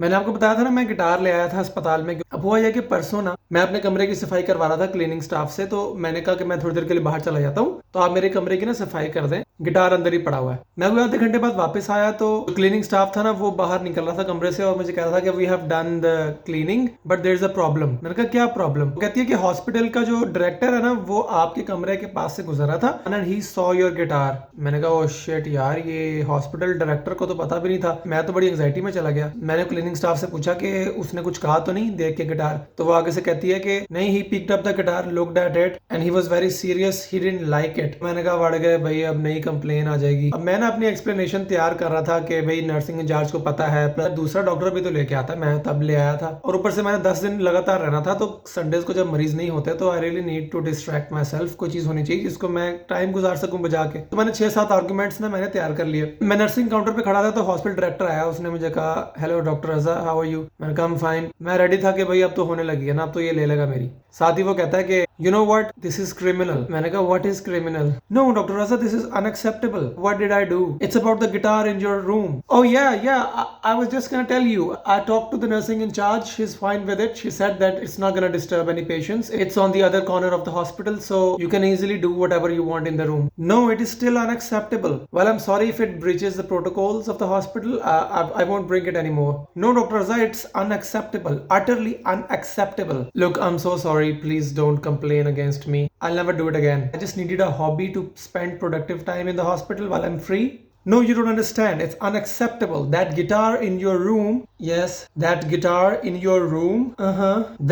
मैंने आपको बताया था ना, मैं गिटार ले आया था अस्पताल में। अब हुआ यह कि परसों ना मैं अपने कमरे की सफाई करवा रहा था क्लीनिंग स्टाफ से, तो मैंने कहा कि मैं थोड़ी देर के लिए बाहर चला जाता हूँ, तो आप मेरे कमरे की ना सफाई कर दें, गिटार अंदर ही पड़ा हुआ है। मैं कोई आधे घंटे बाद वापस आया तो क्लीनिंग स्टाफ था ना, वो बाहर निकल रहा था कमरे से और मुझे कह रहा था कि we have done the cleaning but there is a problem. मैंने कहा क्या प्रॉब्लम? कहती है कि हॉस्पिटल का जो डायरेक्टर है ना, वो आपके कमरे के पास से गुजर रहा था and he saw your guitar. मैंने कहा ओह शिट यार, ये हॉस्पिटल डायरेक्टर को तो पता भी नहीं था। मैं तो बड़ी एंग्जाइटी में चला गया। मैंने क्लीनिंग स्टाफ से पूछा कि उसने कुछ कहा तो नहीं देख के गिटार? तो वो आगे से कहती है कि नहीं, he picked up the guitar, looked at it and he was very serious, he didn't like it. मैंने कहा बढ़ गए भाई, अब नई कंप्लेन आ जाएगी। अब मैं ना अपनी एक्सप्लेनेशन तैयार कर रहा था कि भाई नर्सिंग इंचार्ज को पता है, प्लस दूसरा डॉक्टर भी तो लेके आता, मैं तब ले आया था, और ऊपर से मैंने 10 दिन लगातार रहना था, तो संडेज को जब मरीज नहीं होते तो I really need to distract myself. कोई चीज होनी चाहिए जिसको मैं टाइम गुजार सकूं बजा के। तो मैंने 6-7 आर्गूमेंट्स ना मैंने तैयार कर लिए। मैं नर्सिंग काउंटर पे खड़ा था तो हॉस्पिटल डायरेक्टर आया, उसने मुझे कहा hello doctor Raza, how are you? मैंने कहा फाइन। मैं रेडी था कि भाई अब तो होने लगी है ना, अब तो ये ले लेगा मेरी। साथ ही वो कहता है कि you know what, this is criminal. मैंने कहा what is criminal? No doctor Raza, this is unacceptable. What did I do? It's about the guitar in your room. Oh yeah I was just gonna tell you, I talked to the nursing incharge, she is fine with it, she said that it's not gonna disturb any patients, it's on the other corner of the hospital, so you can easily do whatever you want in the room. No, it is still unacceptable. Well, I'm sorry if it breaches the protocols of the hospital. I won't bring it anymore. No, Dr. Raza, it's unacceptable. Utterly unacceptable. Look, I'm so sorry. Please don't complain against me. I'll never do it again. I just needed a hobby to spend productive time in the hospital while I'm free. No, you don't understand. It's unacceptable. That guitar in your room. Yes, that guitar in your room.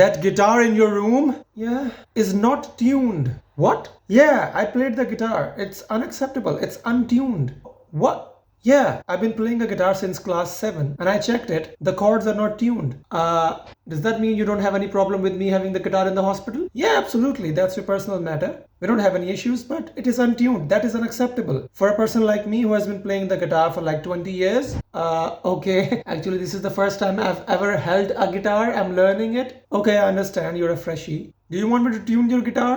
That guitar in your room. Yeah, is not tuned. What? Yeah, I played the guitar. It's unacceptable. It's untuned. What? Yeah, I've been playing the guitar since class 7 and I checked it. The chords are not tuned. Does that mean you don't have any problem with me having the guitar in the hospital? Yeah, absolutely. That's your personal matter. We don't have any issues, but it is untuned. That is unacceptable. For a person like me who has been playing the guitar for like 20 years. Okay. Actually, this is the first time I've ever held a guitar. I'm learning it. Okay, I understand. You're a freshie. Do you want me to tune your guitar?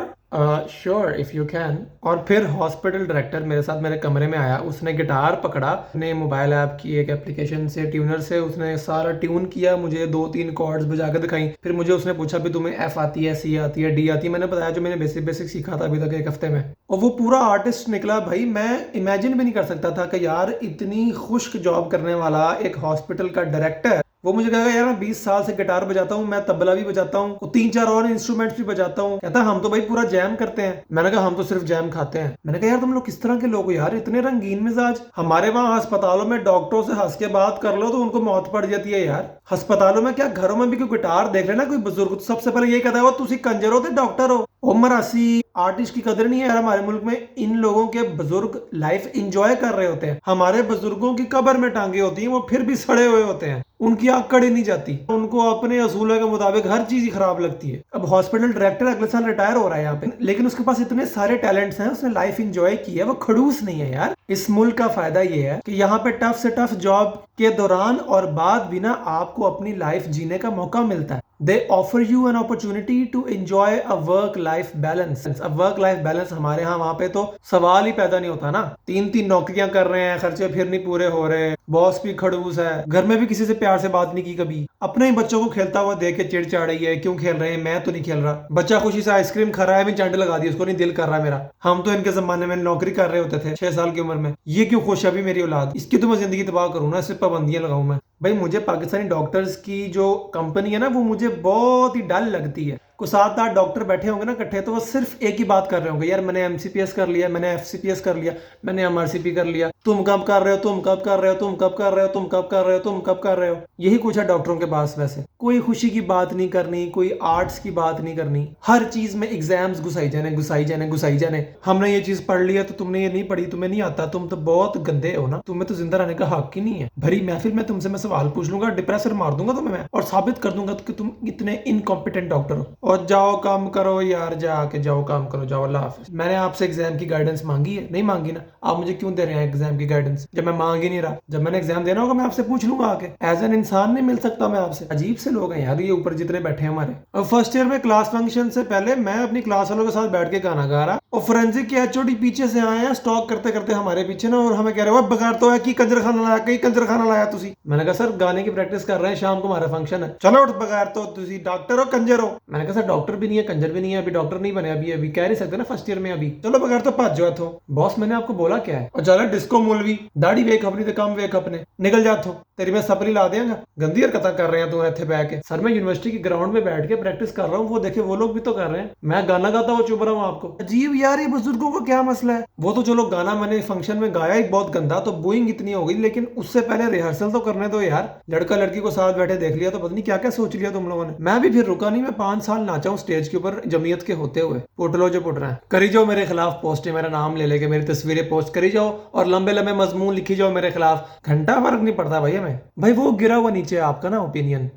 Sure if you can. और फिर hospital director मेरे साथ मेरे कमरे में आया, उसने guitar पकड़ा, अपने मोबाइल ऐप की एक एप्लीकेशन से, ट्यूनर से उसने सारा ट्यून किया, मुझे 2-3 कॉर्ड्स बजा के दिखाई। फिर मुझे उसने पूछा भी तुम्हें एफ आती है, सी आती है, डी आती है? मैंने बताया जो मैंने बेसिक सीखा था अभी तक 1 हफ्ते में। और वो पूरा आर्टिस्ट निकला भाई। मैं इमेजिन भी नहीं कर सकता था कि यार इतनी खुश्क जॉब करने वाला एक हॉस्पिटल का डायरेक्टर, वो मुझे कहेगा यार मैं 20 साल से गिटार बजाता हूँ, मैं तबला भी बजाता हूँ, 3-4 और इंस्ट्रूमेंट्स भी बजाता हूँ। कहता हम तो भाई पूरा जैम करते हैं। मैंने कहा हम तो सिर्फ जैम खाते हैं। मैंने कहा यार तुम लोग किस तरह के लोग हो यार, इतने रंगीन मिजाज। हमारे वहाँ अस्पतालों में डॉक्टरों से हंस के बात कर लो तो उनको मौत पड़ जाती है यार। अस्पतालों में क्या, घरों में भी कोई गिटार देख लेना कोई बुजुर्ग, सबसे पहले ये कहता है वो तुसी कंजर हो ते डॉक्टर हो। ओ मरासी, आर्टिस्ट की कदर नहीं है यार हमारे मुल्क में। इन लोगों के बुजुर्ग लाइफ एंजॉय कर रहे होते हैं। हमारे बुजुर्गों की कब्र में टांगे होती हैं, वो फिर भी सड़े हुए होते हैं, उनकी आंख कड़ी नहीं जाती, उनको अपने असूलों के मुताबिक हर चीज ही खराब लगती है। अब हॉस्पिटल डायरेक्टर अगले साल रिटायर हो रहा है यहाँ पे, लेकिन उसके पास इतने सारे टैलेंट्स हैं, उसने लाइफ एंजॉय की है, वो खड़ूस नहीं है यार। इस मुल्क का फायदा ये है कि यहाँ पे टफ से टफ जॉब के दौरान और बाद भी ना आपको अपनी लाइफ जीने का मौका मिलता है। They offer you an opportunity to enjoy a work-life balance. अब work-life balance हमारे यहाँ वहाँ पे तो सवाल ही पैदा नहीं होता ना। 3-3 नौकरियां कर रहे हैं, खर्चे फिर नहीं पूरे हो रहे, बॉस भी खड़ूस है, घर में भी किसी से प्यार से बात नहीं की कभी, अपने ही बच्चों को खेलता हुआ देख के चिढ़ चढ़ रही है, क्यों खेल रहे हैं, मैं तो नहीं खेल रहा। बच्चा खुशी से आइसक्रीम खा रहा है, भी चंड लगा दी, उसको नहीं दिल कर रहा मेरा। हम तो इनके जमाने में नौकरी कर रहे होते थे 6 साल की उम्र में। ये क्यों खुश है अभी मेरी औलाद, इसकी तो मैं जिंदगी तबाह करूँ ना, सिर्फ पाबंदियां लगाऊं मैं। भाई मुझे पाकिस्तानी डॉक्टर्स की जो कंपनी है ना, वो मुझे बहुत ही डल लगती है। को 7-8 डॉक्टर बैठे होंगे ना इकट्ठे, तो वो सिर्फ एक ही बात कर रहे होंगे, यार मैंने एमसीपीएस कर लिया, मैंने एफसीपीएस कर लिया, मैंने एमआरसीपी कर लिया, तुम कब कर रहे हो, तुम कब कर रहे हो, तुम कब कर रहे हो, तुम कब कर रहे हो, तुम कब कर रहे हो। यही कुछ है डॉक्टरों के पास। वैसे कोई खुशी की बात नहीं करनी, कोई आर्ट्स की बात नहीं करनी, हर चीज में एग्जाम्स घुसाई जाने घुसाई जाने घुसाई जाने। हमने ये चीज पढ़ लिया तो तुमने ये नहीं पढ़ी, तुम्हें नहीं आता, तुम तो बहुत गंदे हो ना, तुम्हें तो जिंदा रहने का हक ही नहीं है। भरी महफिल में तुमसे मैं सवाल पूछ लूंगा, डिप्रेसर मार दूंगा तुम्हें मैं, और साबित कर दूंगा कि तुम इतने इनकॉम्पिटेंट डॉक्टर हो। और जाओ काम करो यार, जाके जाओ काम करो, जाओ, अल्लाह हाफिज। मैंने आपसे एग्जाम की गाइडेंस मांगी है? नहीं मांगी ना। आप मुझे क्यों दे रहे हैं एग्जाम की गाइडेंस जब मैं मांग ही नहीं रहा? जब मैंने एग्जाम देना होगा मैं आपसे पूछ लूंगा आके। एज एन इंसान नहीं मिल सकता मैं आपसे? अजीब से लोग हैं यार ये ऊपर जितने बैठे हैं हमारे। और फर्स्ट ईयर में क्लास फंक्शन से पहले मैं अपनी क्लास वालों के साथ बैठ के गाना गा रहा, और फोरेंसिक के एचओडी पीछे से आए हैं स्टॉक करते करते हमारे पीछे ना, और हमें कह रहे हो बगैर तो है कि कंजर खाना लाया, कहीं कंजर खाना लाया तुसी। मैंने कहा सर गाने की प्रैक्टिस कर रहे हैं, शाम को हमारा फंक्शन है। चलो उठ, बगैर तो तुसी डॉक्टर हो कंजर हो। मैंने कहा सर डॉक्टर भी नहीं है कंजर भी नहीं है, अभी डॉक्टर नहीं बने, अभी अभी कह नहीं सकते ना फर्स्ट ईयर में अभी। चलो बगैर तो भज जाओ। बॉस मैंने आपको बोला क्या है? और चलो डिस्को मूलवी दाढ़ी वेख अपनी तो कम वेख अपने, निकल जा थो, तेरी मैं सपरी ला देंगा। गंदी हरकत कर रहे हैं तू इतने बैठ के। सर मैं यूनिवर्सिटी के ग्राउंड में बैठ के प्रैक्टिस कर रहा हूँ, वो देखे वो लोग भी तो कर रहे हैं, मैं गाना गाता हुआ चुप रहा हूँ आपको। अजीब यार ये बुजुर्गों का क्या मसला है? वो तो चलो गाना मैंने फंक्शन में गाया एक बहुत गंदा, तो बूइंग इतनी हो गई, लेकिन उससे पहले रिहर्सल तो करने दो यार। लड़का लड़की को साथ बैठे देख लिया तो पता नहीं क्या क्या सोच लिया तुम लोगों ने। मैं भी फिर रुका नहीं, मैं 5 साल नाचा हूँ स्टेज के ऊपर जमीयत के होते हुए। पुट लो जो पुट रहा है, करी जाओ मेरे खिलाफ पोस्ट, मेरा नाम ले लेके मेरी तस्वीरें पोस्ट करी जाओ और लंबे लंबे मजमून लिखी जाओ मेरे खिलाफ, घंटा फर्क नहीं पड़ता भाई हमें। भाई वो गिरा हुआ नीचे आपका ना ओपिनियन।